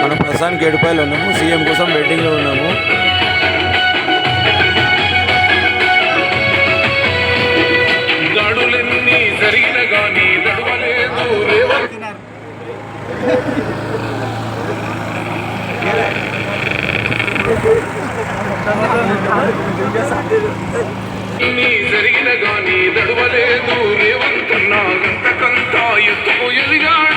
మనం ప్రస్తుతానికి ఏడుపాయలు ఉన్నాము. సీఎం కోసం వెయిటింగ్లో ఉన్నాము. దాడులన్నీ జరిగిన గానీ నడవలేదు జరిగిన గానీ నడవలేదు రేవంతన్నా గంతకంతా ఎత్తుకు ఎదిగాడు.